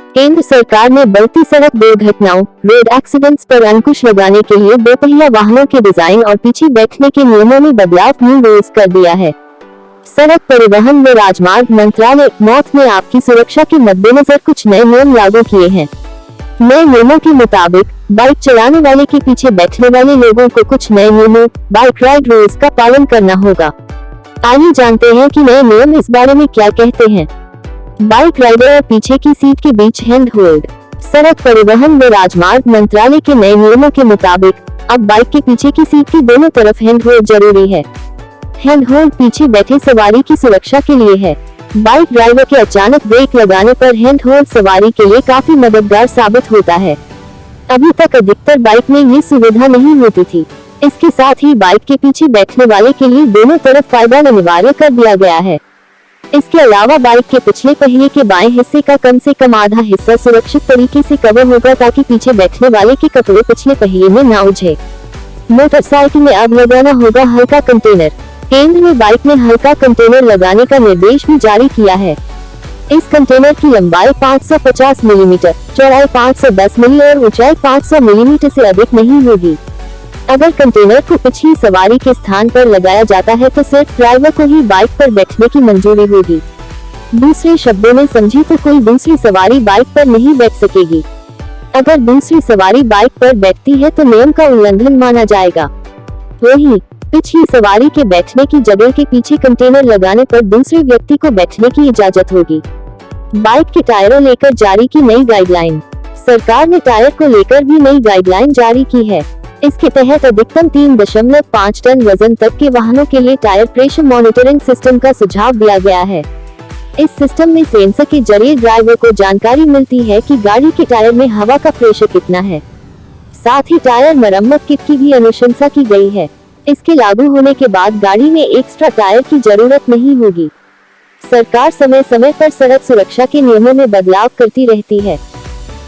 केंद्र सरकार ने बढ़ती सड़क दुर्घटनाओं रोड एक्सीडेंट्स पर अंकुश लगाने के लिए दोपहिया वाहनों के डिजाइन और पीछे बैठने के नियमों में बदलाव रोज कर दिया है। सड़क परिवहन व राजमार्ग मंत्रालय MoRTH ने आपकी सुरक्षा के मद्देनजर कुछ नए नियम लागू किए हैं। नए नियमों के मुताबिक बाइक चलाने वाले के पीछे बैठने वाले लोगों को कुछ नए नियमों बाइक राइड रूल्स का पालन करना होगा। आइए जानते हैं कि नए नियम इस बारे में क्या कहते हैं। बाइक राइडर और पीछे की सीट के बीच हैंड होल्ड। सड़क परिवहन व राजमार्ग मंत्रालय के नए नियमों के मुताबिक अब बाइक के पीछे की सीट के दोनों तरफ हैंड होल्ड जरूरी है। हैंड होल्ड पीछे बैठे सवारी की सुरक्षा के लिए है। बाइक ड्राइवर के अचानक ब्रेक लगाने पर हैंड होल्ड सवारी के लिए काफी मददगार साबित होता है। अभी तक अधिकतर बाइक में ये सुविधा नहीं होती थी। इसके साथ ही बाइक के पीछे बैठने वाले के लिए दोनों तरफ पायदान अनिवार्य कर दिया गया है। इसके अलावा बाइक के पिछले पहिए के बाएं हिस्से का कम से कम आधा हिस्सा सुरक्षित तरीके से कवर होगा ताकि पीछे बैठने वाले के कपड़े पिछले पहिए में न उलझे। मोटरसाइकिल में अब लगाना होगा हल्का कंटेनर। केंद्र ने बाइक में हल्का कंटेनर लगाने का निर्देश भी जारी किया है। इस कंटेनर की लंबाई 550 मिलीमीटर, चौड़ाई 510 मिली और ऊंचाई 500 मिलीमीटर से अधिक नहीं होगी। अगर कंटेनर को पिछली सवारी के स्थान पर लगाया जाता है तो सिर्फ ड्राइवर को ही बाइक पर बैठने की मंजूरी होगी। दूसरे शब्दों में समझे तो कोई दूसरी सवारी बाइक पर नहीं बैठ सकेगी। अगर दूसरी सवारी बाइक पर बैठती है तो नियम का उल्लंघन माना जाएगा। वहीं पिछली सवारी के बैठने की जगह के पीछे कंटेनर लगाने पर दूसरे व्यक्ति को बैठने की इजाजत होगी। बाइक के टायरों लेकर जारी की नई गाइडलाइन। सरकार ने टायर को लेकर भी नई गाइडलाइन जारी की है। इसके तहत अधिकतम 3.5 टन वजन तक के वाहनों के लिए टायर प्रेशर मॉनिटरिंग सिस्टम का सुझाव दिया गया है। इस सिस्टम में सेंसर के जरिए ड्राइवर को जानकारी मिलती है कि गाड़ी के टायर में हवा का प्रेशर कितना है। साथ ही टायर मरम्मत किट की भी अनुशंसा की गई है। इसके लागू होने के बाद गाड़ी में एक्स्ट्रा टायर की जरूरत नहीं होगी। सरकार समय समय पर सड़क सुरक्षा के नियमों में बदलाव करती रहती है।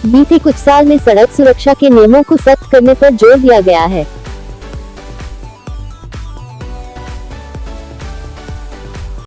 बीते कुछ साल में सड़क सुरक्षा के नियमों को सख्त करने पर जोर दिया गया है।